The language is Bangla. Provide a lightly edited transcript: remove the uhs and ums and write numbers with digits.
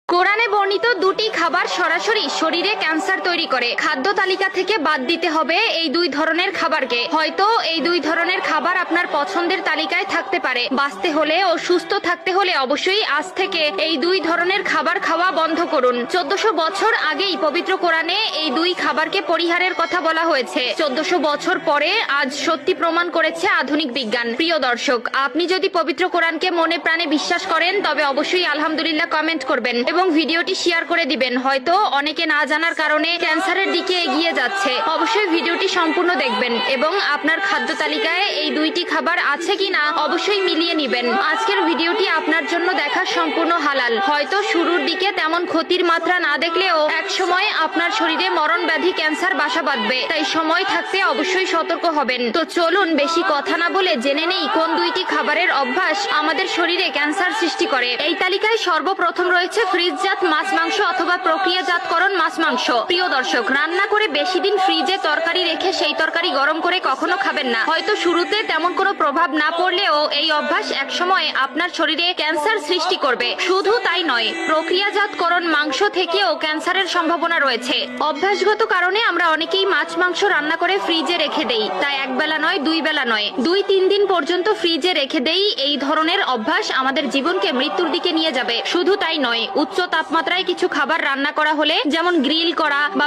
কোরআনে বর্ণিত দুটি খাবার সরাসরি শরীরে ক্যান্সার তৈরি করে। খাদ্য তালিকা থেকে বাদ দিতে হবে এই দুই ধরনের খাবারকে। হয়তো এই দুই ধরনের খাবার আপনার পছন্দের তালিকায় থাকতে পারে। বাঁচতে হলে ও সুস্থ থাকতে হলে অবশ্যই আজ থেকে এই দুই ধরনের খাবার খাওয়া বন্ধ করুন। 1400 বছর আগেই পবিত্র কোরআনে এই দুই খাবারকে পরিহারের কথা বলা হয়েছে। 1400 বছর পরে আজ সত্যি প্রমাণ করেছে আধুনিক বিজ্ঞান। প্রিয় দর্শক, আপনি যদি পবিত্র কোরআনকে মনে প্রাণে বিশ্বাস করেন তবে অবশ্যই আলহামদুলিল্লাহ কমেন্ট করবেন এবং ভিডিওটি শেয়ার করে দিবেন। হয়তো অনেকে না জানার কারণে ক্যান্সারের দিকে এগিয়ে যাচ্ছে। অবশ্যই ভিডিওটি সম্পূর্ণ দেখবেন এবং আপনার খাদ্য তালিকায় এই দুইটি খাবার আছে কিনা অবশ্যই মিলিয়ে নেবেন। আজকের ভিডিওটি আপনার জন্য দেখা সম্পূর্ণ হালাল। হয়তো শুরুর দিকে তেমন ক্ষতির মাত্রা না দেখলেও এক সময় আপনার শরীরে মরণ ব্যাধি ক্যান্সার বাসা বাঁধবে। তাই সময় থাকতে অবশ্যই সতর্ক হবেন। তো চলুন বেশি কথা না বলে জেনে নেই কোন দুইটি খাবারের অভ্যাস আমাদের শরীরে ক্যান্সার সৃষ্টি করে। এই তালিকায় সর্বপ্রথম রয়েছে ফ্রিজজাত মাছ মাংস অথবা প্রক্রিয়াজাতকরণ মাছ মাংস। প্রিয় দর্শক, রান্না করে বেশি দিন ফ্রিজে তরকারি রেখে সেই তরকারি গরম করে কখনো খাবেন না। হয়তো শুরুতে তেমন কোনো প্রভাব না পড়লেও এই অভ্যাস একসময় আপনার শরীরে ক্যান্সার সৃষ্টি করবে। শুধু তাই নয়, প্রক্রিয়াজাতকরণ মাংস থেকেও ক্যান্সারের সম্ভাবনা রয়েছে। অভ্যাসগত কারণে আমরা অনেকেই মাছ মাংস রান্না করে ফ্রিজে রেখে দেই। তা এক বেলা নয়, দুই বেলা নয়, 2-3 দিন পর্যন্ত ফ্রিজে রেখে দেই। এই ধরনের অভ্যাস আমাদের জীবনকে মৃত্যুর দিকে নিয়ে যাবে। শুধু তাই নয়, উচ্চ তাপমাত্রায় কিছু খাবার রান্না করা হলে, যেমন গ্রিল করা বা